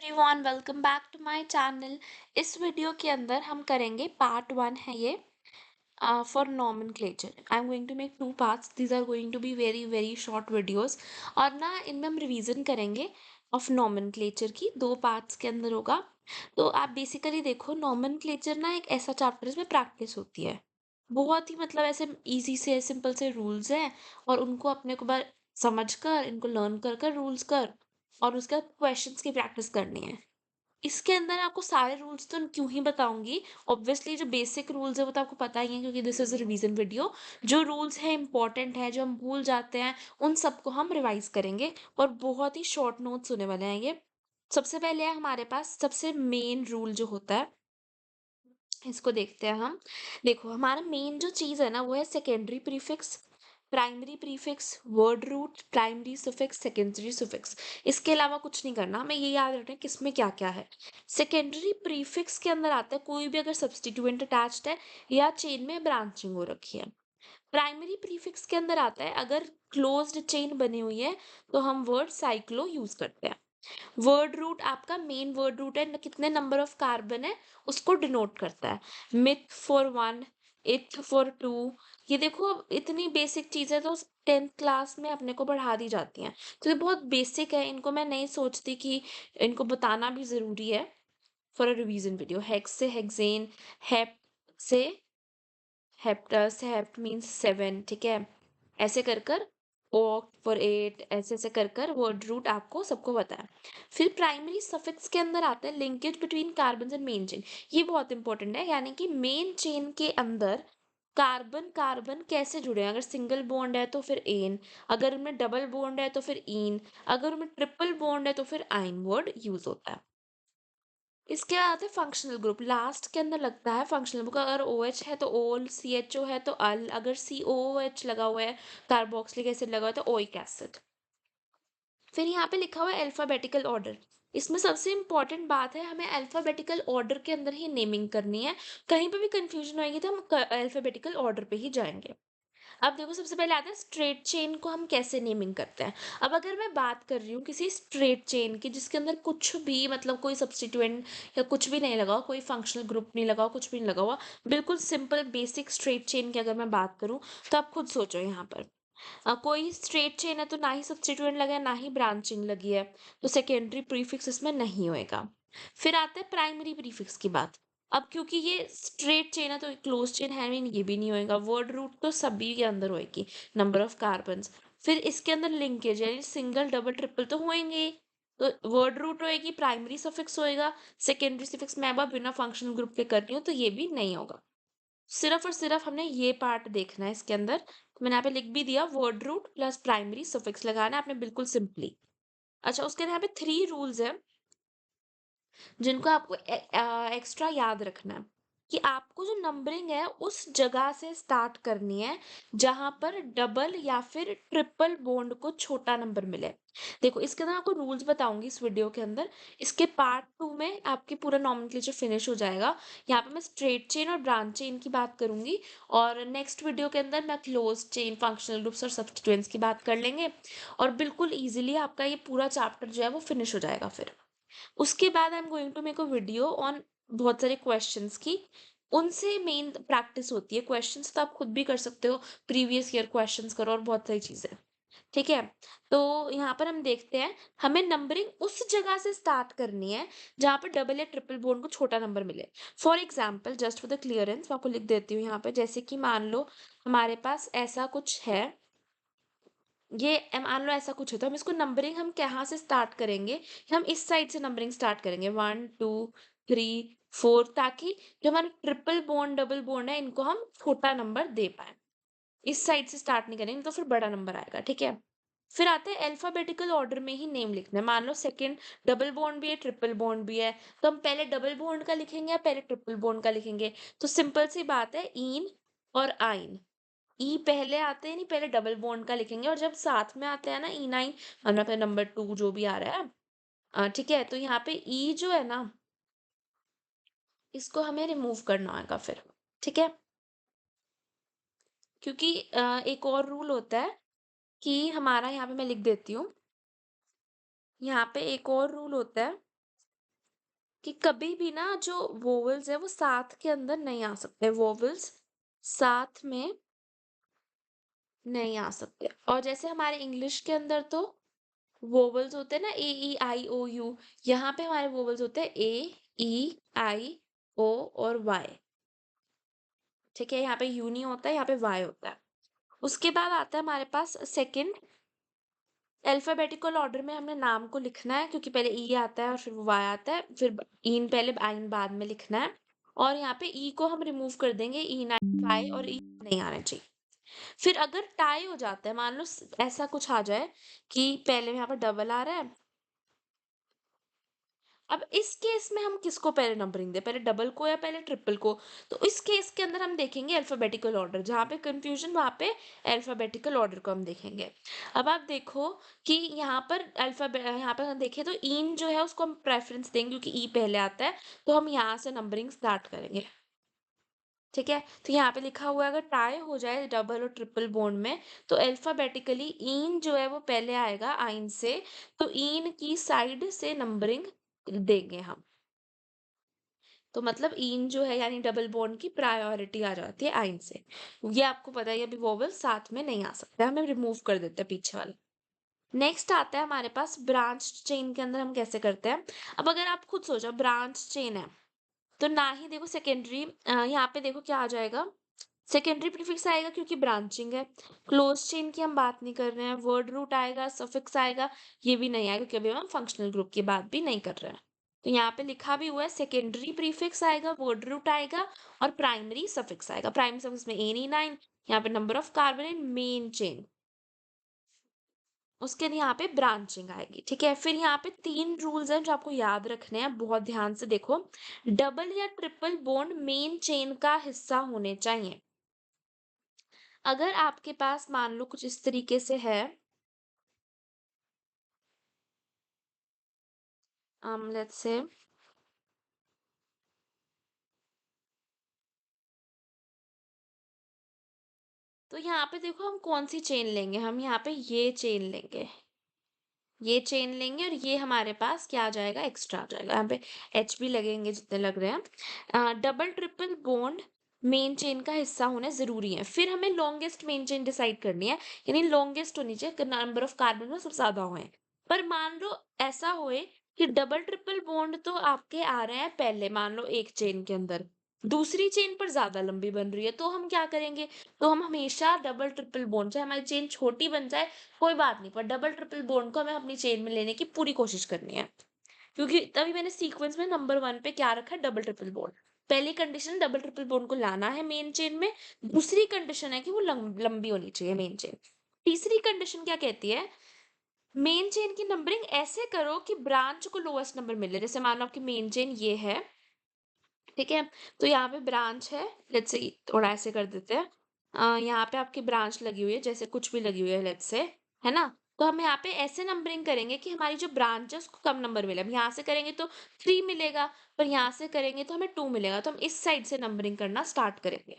Everyone, welcome back to my channel. इस video के अंदर हम करेंगे पार्ट वन है ये for nomenclature. I am going to make two parts. These are going to be very very short videos और ना इनमें हम रिवीजन करेंगे ऑफ नॉमेनक्लेचर की। दो पार्ट्स के अंदर होगा। तो आप बेसिकली देखो, नॉमेनक्लेचर ना एक ऐसा चैप्टर है जिसमें प्रैक्टिस होती है। बहुत ही मतलब ऐसे इजी से सिंपल से रूल्स हैं और उनको अपने को बार समझ कर इनको लर्न कर कर रूल्स कर और उसके बाद क्वेश्चंस की प्रैक्टिस करनी है। इसके अंदर आपको सारे रूल्स तो क्यों ही बताऊंगी। ऑब्वियसली जो बेसिक रूल्स है वो तो आपको पता ही है, क्योंकि this is a revision video. जो रूल्स है इंपॉर्टेंट है, जो हम भूल जाते हैं, उन सबको हम रिवाइज करेंगे और बहुत ही शॉर्ट नोट्स होने वाले हैं ये। सबसे पहले है हमारे पास सबसे मेन रूल जो होता है, इसको देखते हैं हम। देखो, हमारा मेन जो चीज है ना वो है secondary prefix, primary prefix, word root, primary suffix, secondary suffix. इसके अलावा कुछ नहीं करना, हमें ये याद रखना है किसमें क्या क्या है। सेकेंडरी प्रीफिक्स के अंदर आता है कोई भी अगर सब्स्टिट्यूएंट अटैच्ड है या चेन में ब्रांचिंग हो रखी है। प्राइमरी प्रीफिक्स के अंदर आता है अगर क्लोज्ड चेन बनी हुई है तो हम वर्ड साइक्लो यूज करते हैं। वर्ड रूट आपका मेन वर्ड रूट है, कितने नंबर ऑफ कार्बन है उसको डिनोट करता है। मिथ फॉर वन, इथ फॉर टू। ये देखो, अब इतनी बेसिक चीजें तो 10th क्लास में अपने को पढ़ा दी जाती हैं, तो ये बहुत बेसिक है। इनको मैं नहीं सोचती कि इनको बताना भी जरूरी है for a revision video. Hex से हेक्सेन, हेप से हेप्टस, हेप्ट मीन्स 7, ठीक है। ऐसे कर कर ओक फॉर 8, ऐसे ऐसे कर कर वर्ड रूट आपको सबको बताया। फिर प्राइमरी सफिक्स के अंदर आता है linkage between carbon and main chain. ये बहुत इंपॉर्टेंट है, यानी कि मेन चेन के अंदर कार्बन कार्बन कैसे जुड़े हैं। अगर सिंगल बॉन्ड है तो फिर एन, अगर उनमें डबल बॉन्ड है तो फिर इन, अगर उनमें ट्रिपल बॉन्ड है तो फिर आइन वर्ड यूज होता है। इसके बाद आता है फंक्शनल ग्रुप, लास्ट के अंदर लगता है फंक्शनल ग्रुप। अगर ओ एच है तो ओल, सी एच ओ है तो अल, अगर सी ओ एच लगा हुआ है, कार्बोक्सिलिक एसिड लगा हुआ है तो ओइक एसिड। फिर यहाँ पे लिखा हुआ है अल्फाबेटिकल ऑर्डर। इसमें सबसे इंपॉर्टेंट बात है, हमें अल्फाबेटिकल ऑर्डर के अंदर ही नेमिंग करनी है। कहीं पे भी कंफ्यूजन होगी तो हम अल्फाबेटिकल ऑर्डर पे ही जाएंगे। अब देखो, सबसे पहले आता है स्ट्रेट चेन को हम कैसे नेमिंग करते हैं। अब अगर मैं बात कर रही हूँ किसी स्ट्रेट चेन की जिसके अंदर कुछ भी मतलब कोई सब्स्टिट्यूएंट या कुछ भी नहीं लगा हुआ, कोई फंक्शनल ग्रुप नहीं लगा हुआ, कुछ भी नहीं लगा हुआ, बिल्कुल सिंपल बेसिक स्ट्रेट चेन की अगर मैं बात करूँ, तो आप खुद सोचो यहाँ पर कोई स्ट्रेट चेन है तो ना ही सब्स्टिट्यूएंट लगा है ना ही ब्रांचिंग लगी है, तो सेकेंडरी प्रीफिक्स इसमें नहीं होएगा। फिर आता है प्राइमरी प्रीफिक्स की बात। अब क्योंकि ये स्ट्रेट चेन है तो क्लोज चेन है नहीं, ये भी नहीं होएगा। वर्ड रूट तो सभी के अंदर होएगी, नंबर ऑफ कार्बन। फिर इसके अंदर लिंकेज यानी सिंगल डबल ट्रिपल तो होएंगे ही। तो वर्ड रूट होएगी, प्राइमरी सफिक्स होएगा, सेकेंडरी सफिक्स मैं अब बिना फंक्शनल ग्रुप के कर रही हूँ तो ये भी नहीं होगा। सिर्फ और सिर्फ हमने ये पार्ट देखना है इसके अंदर। तो मैंने यहाँ पे लिख भी दिया, word root plus primary suffix लगाना है आपने बिल्कुल सिंपली। अच्छा, उसके यहाँ पे 3 रूल्स है जिनको आपको एक्स्ट्रा याद रखना है कि आपको जो नंबरिंग है उस जगह से स्टार्ट करनी है जहां पर डबल या फिर ट्रिपल बॉन्ड को छोटा नंबर मिले। देखो, इसके अंदर आपको रूल्स बताऊंगी इस वीडियो के अंदर। इसके पार्ट 2 में आपकी पूरा नॉमेनक्लेचर फिनिश हो जाएगा। यहाँ पे मैं स्ट्रेट चेन और ब्रांच चेन की बात करूंगी और नेक्स्ट वीडियो के अंदर मैं क्लोज चेन, फंक्शनल ग्रुप्स और सब्स्टिट्यूएंट्स की बात कर लेंगे और बिल्कुल इजीली आपका ये पूरा चैप्टर जो है वो फिनिश हो जाएगा। फिर उसके बाद I am going to make a video on बहुत सारे क्वेश्चंस की। उनसे मेन प्रैक्टिस होती है। क्वेश्चंस तो आप खुद भी कर सकते हो, प्रीवियस ईयर क्वेश्चंस करो और बहुत सारी चीजें, ठीक है। तो यहाँ पर हम देखते हैं, हमें नंबरिंग उस जगह से स्टार्ट करनी है जहाँ पर डबल या ट्रिपल बॉन्ड को छोटा नंबर मिले। For example, just for the clearance मैं आपको लिख देती हूँ यहाँ पे। जैसे कि मान लो हमारे पास ऐसा कुछ है, ये मान लो ऐसा कुछ है, तो हम इसको नंबरिंग हम कहाँ से स्टार्ट करेंगे। हम इस साइड से नंबरिंग स्टार्ट करेंगे, 1 2 3 4, ताकि जो हमारा ट्रिपल बॉन्ड डबल बॉन्ड है इनको हम छोटा नंबर दे पाए। इस साइड से स्टार्ट नहीं करेंगे तो फिर बड़ा नंबर आएगा, ठीक है। फिर आते हैं अल्फाबेटिकल ऑर्डर में ही नेम लिखना है। मान लो सेकंड डबल बॉन्ड भी है, ट्रिपल बॉन्ड भी है, तो हम पहले डबल बॉन्ड का लिखेंगे या पहले ट्रिपल बॉन्ड का लिखेंगे। तो सिंपल सी बात है, इन और आइन। ई पहले आते हैं नहीं, पहले डबल बॉन्ड का लिखेंगे और जब साथ में आते हैं ना ई नाइन, मतलब फिर नंबर 2 जो भी आ रहा है, ठीक है, तो यहाँ पे ई जो है ना, इसको हमें रिमूव करना होगा फिर, ठीक है। क्योंकि एक और रूल होता है कि हमारा, यहाँ पे मैं लिख देती हूँ, यहाँ पे एक और रूल होता है कि कभी भी ना जो वोवेल्स है वो साथ के अंदर नहीं आ सकते, वोवेल्स साथ में नहीं आ सकते। और जैसे हमारे इंग्लिश के अंदर तो वोवेल्स होते हैं ना, ए ई आई ओ यू, यहाँ पे हमारे वोवेल्स होते हैं ए ई आई ओ और वाई। ठीक है, यहाँ पे यू नहीं होता है, यहाँ पे वाई होता है। उसके बाद आता है हमारे पास सेकंड, अल्फाबेटिकल ऑर्डर में हमने नाम को लिखना है, क्योंकि पहले ई आता है और फिर वाई आता है, फिर ईन पहले आइन बाद में लिखना है। और यहाँ पे ई को हम रिमूव कर देंगे, ई ना वाई और ई नहीं आना चाहिए। फिर अगर टाई हो जाता है, मान लो ऐसा कुछ आ जाए कि पहले यहाँ पर डबल आ रहा है, अब इस केस में हम किसको पहले नंबरिंग दें, पहले डबल को या पहले ट्रिपल को? तो इस केस के अंदर हम देखेंगे अल्फाबेटिकल ऑर्डर, जहाँ पे कंफ्यूजन वहाँ पे अल्फाबेटिकल ऑर्डर को हम देखेंगे। अब आप देखो कि यहाँ पर हम देखें तो इन जो है उसको हम प्रेफरेंस देंगे, क्योंकि ई पहले आता है, तो हम यहाँ से नंबरिंग स्टार्ट करेंगे। ठीक है, तो यहाँ पे लिखा हुआ है अगर टाई हो जाए डबल और ट्रिपल बॉन्ड में, तो अल्फाबेटिकली इन जो है वो पहले आएगा आइन से, तो इन की साइड से नंबरिंग देंगे हम। तो मतलब इन जो है यानी डबल बॉन्ड की प्रायोरिटी आ जाती है आइन से। ये आपको पता है, अभी वोवेल साथ में नहीं आ सकता, हमें रिमूव कर देते हैं पीछे वाला। नेक्स्ट आता है हमारे पास ब्रांच चेन के अंदर हम कैसे करते हैं। अब अगर आप खुद सोचो ब्रांच चेन है, तो ना ही देखो सेकेंडरी, यहाँ पे देखो क्या आ जाएगा, सेकेंडरी प्रीफिक्स आएगा क्योंकि ब्रांचिंग है। क्लोज चेन की हम बात नहीं कर रहे हैं, वर्ड रूट आएगा, सफिक्स आएगा, ये भी नहीं आएगा क्योंकि अभी हम फंक्शनल ग्रुप की बात भी नहीं कर रहे हैं। तो यहाँ पे लिखा भी हुआ है सेकेंडरी प्रीफिक्स आएगा, वर्ड रूट आएगा और प्राइमरी सफिक्स आएगा। प्राइमरी सफिक्स में एनी9, यहाँ पे number of carbon in main chain, उसके यहाँ पे ब्रांचिंग आएगी। ठीक है, फिर यहाँ पे 3 रूल्स हैं जो आपको याद रखने हैं, बहुत ध्यान से देखो। डबल या ट्रिपल बॉन्ड मेन चेन का हिस्सा होने चाहिए। अगर आपके पास मान लो कुछ इस तरीके से है, लेट्स से, तो यहाँ पे देखो हम कौन सी चेन लेंगे, हम यहाँ पे ये चेन लेंगे, ये चेन लेंगे और ये हमारे पास क्या आ जाएगा, एक्स्ट्रा आ जाएगा। यहाँ पे एच भी लगेंगे जितने लग रहे हैं। Double triple bond main chain का हिस्सा होना जरूरी है। फिर हमें लॉन्गेस्ट मेन चेन डिसाइड करनी है, यानी लॉन्गेस्ट होनी चाहिए, नंबर ऑफ कार्बन में सबसे ज्यादा होए। पर मान लो ऐसा होए कि डबल ट्रिपल बॉन्ड तो आपके आ रहे हैं पहले, मान लो एक चेन के अंदर, दूसरी चेन पर ज्यादा लंबी बन रही है, तो हम क्या करेंगे, तो हम हमेशा डबल ट्रिपल बॉन्ड, चाहे हमारी चेन छोटी बन जाए कोई बात नहीं, पर डबल ट्रिपल बॉन्ड को हमें अपनी चेन में लेने की पूरी कोशिश करनी है। क्योंकि तभी मैंने सीक्वेंस में नंबर 1 पे क्या रखा है, डबल ट्रिपल बॉन्ड। पहली कंडीशन डबल ट्रिपल बॉन्ड को लाना है मेन चेन में, दूसरी कंडीशन है कि वो लंबी होनी चाहिए मेन चेन। तीसरी कंडीशन क्या कहती है, मेन चेन की नंबरिंग ऐसे करो कि ब्रांच को लोएस्ट नंबर मिले। जैसे मान लो आपकी मेन चेन ये है, ठीक है, तो यहाँ पे ब्रांच है, लेट्स से थोड़ा ऐसे कर देते हैं, यहाँ पे आपकी ब्रांच लगी हुई है, जैसे कुछ भी लगी हुई है लेट्स से, है ना, तो हम यहाँ पे ऐसे नंबरिंग करेंगे कि हमारी जो ब्रांच है उसको कम नंबर मिले। हम यहाँ से करेंगे तो 3 मिलेगा, पर यहाँ से करेंगे तो हमें 2 मिलेगा, तो हम इस साइड से नंबरिंग करना स्टार्ट करेंगे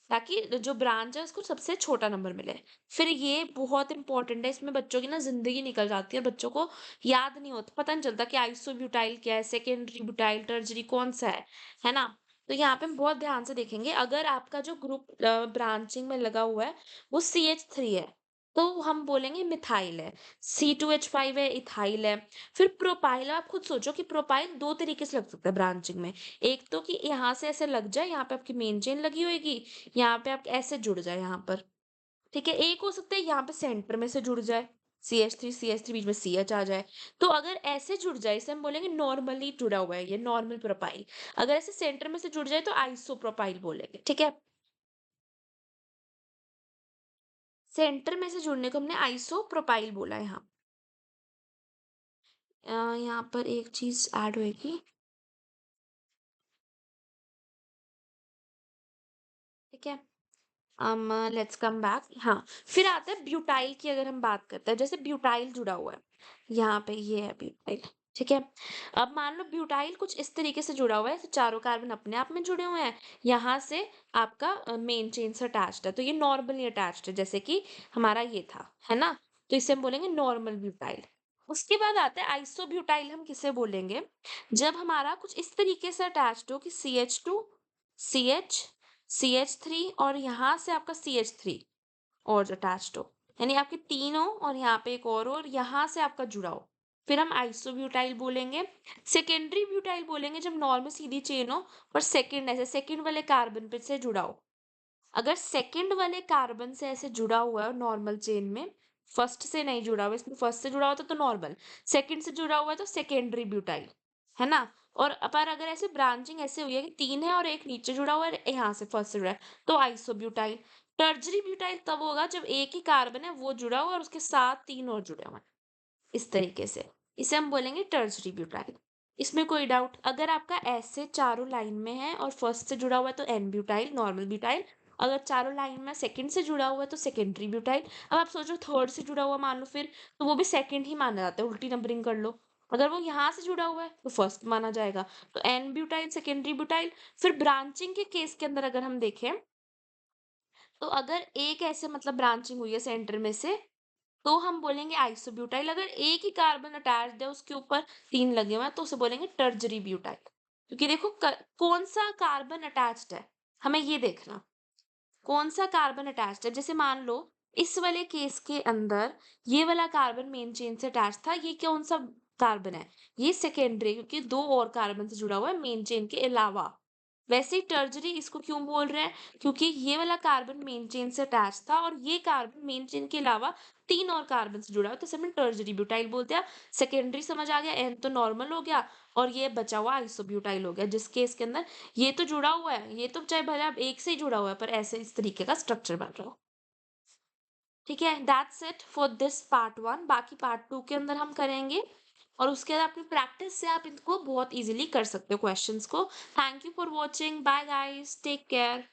ताकि जो ब्रांच है उसको सबसे छोटा नंबर मिले। फिर ये बहुत इंपॉर्टेंट है, इसमें बच्चों की ना जिंदगी निकल जाती है, बच्चों को याद नहीं होता, पता नहीं चलता कि आइसोब्यूटाइल क्या है, सेकेंडरी ब्यूटाइल, टर्जरी कौन सा है ना। तो यहाँ पे हम बहुत ध्यान से देखेंगे, अगर आपका जो ग्रुप ब्रांचिंग में लगा हुआ है वो CH3 है, तो हम बोलेंगे मिथाइल है। C2H5 है, इथाइल है। फिर प्रोपाइल, आप खुद सोचो कि प्रोपाइल दो तरीके से लग सकता है ब्रांचिंग में। एक तो कि यहाँ से ऐसे लग जाए, यहाँ पे आपकी मेन चेन लगी होगी, यहाँ पे आप ऐसे जुड़ जाए यहाँ पर, ठीक है। एक हो सकता है यहाँ पे सेंटर में से जुड़ जाए, CH3 बीच में CH आ जाए। तो अगर ऐसे जुड़ जाए, इसे हम बोलेंगे नॉर्मली जुड़ा हुआ है, ये नॉर्मल प्रोपाइल। अगर ऐसे सेंटर में से जुड़ जाए तो आइसोप्रोपाइल बोलेंगे, ठीक है। सेंटर में से जुड़ने को हमने आइसोप्रोपाइल बोला यहाँ। यहाँ पर एक चीज ऐड होगी, ठीक है। लेट्स कम बैक, हाँ। फिर आता है ब्यूटाइल की, अगर हम बात करते हैं, जैसे ब्यूटाइल जुड़ा हुआ है, यहाँ पे ये है ब्यूटाइल, ठीक है। अब मान लो ब्यूटाइल कुछ इस तरीके से जुड़ा हुआ है, तो चारों कार्बन अपने आप में जुड़े हुए हैं, यहाँ से आपका मेन चेन से अटैच्ड है, तो ये नॉर्मली अटैच्ड है, जैसे कि हमारा ये था, है ना। तो इसे हम बोलेंगे नॉर्मल ब्यूटाइल। उसके बाद आता है आइसोब्यूटाइल, हम किसे बोलेंगे? जब हमारा कुछ इस तरीके से अटैच्ड हो कि CH2, CH, CH3 और यहाँ से आपका CH3 और अटैच्ड हो, यानी आपके 3 हो और यहाँ पे एक और यहाँ से आपका जुड़ा हो, फिर हम आइसोब्यूटाइल बोलेंगे। सेकेंडरी ब्यूटाइल बोलेंगे जब नॉर्मल सीधी चेन हो पर सेकंड ऐसे सेकंड वाले कार्बन पे से जुड़ा हो। अगर सेकंड वाले कार्बन से ऐसे जुड़ा हुआ है नॉर्मल चेन में, फर्स्ट से नहीं जुड़ा हुआ, इसमें फर्स्ट से जुड़ा हुआ तो नॉर्मल, सेकंड से जुड़ा हुआ है तो सेकेंडरी ब्यूटाइल, है ना? और पर अगर ऐसे ब्रांचिंग ऐसे हुई है कि 3 है और एक नीचे जुड़ा हुआ है, यहाँ से फर्स्ट से जुड़ा है, तो आइसोब्यूटाइल। टर्जरी ब्यूटाइल तब होगा जब एक ही कार्बन है वो जुड़ा हुआ है और उसके साथ 3 और जुड़े हुए हैं, इस तरीके से। इसे हम बोलेंगे टर्जरी ब्यूटाइल। इसमें कोई डाउट? अगर आपका ऐसे चारों लाइन में है और फर्स्ट से जुड़ा हुआ है तो एन ब्यूटाइल, नॉर्मल ब्यूटाइल। अगर चारों लाइन में सेकंड से जुड़ा हुआ है तो सेकेंडरी ब्यूटाइल। अब आप सोचो थर्ड से जुड़ा हुआ मान लो फिर, तो वो भी सेकंड ही माना जाता है, उल्टी नंबरिंग कर लो। अगर वो यहाँ से जुड़ा हुआ है तो फर्स्ट माना जाएगा, तो एन ब्यूटाइल, सेकेंडरी ब्यूटाइल। फिर ब्रांचिंग के केस के अंदर अगर हम देखें, तो अगर एक ऐसे मतलब ब्रांचिंग हुई है सेंटर में से, तो हम बोलेंगे आइसोब्यूटाइल। अगर एक ही कार्बन अटैच्ड है उसके ऊपर 3 लगे हुए हैं तो उसे बोलेंगे टर्जरी ब्यूटाइल। क्योंकि देखो कौन सा कार्बन अटैच्ड है, हमें ये देखना, कौन सा कार्बन अटैच्ड है। जैसे मान लो इस वाले केस के अंदर ये वाला कार्बन मेन चेन से अटैच था, ये कौन सा कार्बन है? ये सेकेंडरी, क्योंकि 2 और कार्बन से जुड़ा हुआ है मेन चेन के अलावा। वैसे ही टर्जरी इसको क्यों बोल रहे हैं? क्योंकि ये वाला कार्बन मेन चेन से अटैच था और ये कार्बन मेन चेन के अलावा 3 और कार्बन से जुड़ा है, तो इसे हमने टर्जरी ब्यूटाइल बोलते हैं। सेकेंडरी समझ आ गया, एन तो नॉर्मल हो गया और ये बचा हुआ आइसोब्यूटाइल हो गया, जिस केस के अंदर ये तो जुड़ा हुआ है, ये तो चाहे भले आप एक से ही जुड़ा हुआ है पर ऐसे इस तरीके का स्ट्रक्चर बन रहा हो। ठीक है, that's it for this part 1। बाकी पार्ट 2 के अंदर हम करेंगे और उसके बाद अपनी प्रैक्टिस से आप इनको बहुत इजीली कर सकते हो क्वेश्चंस को। Thank you for watching, bye guys, take care.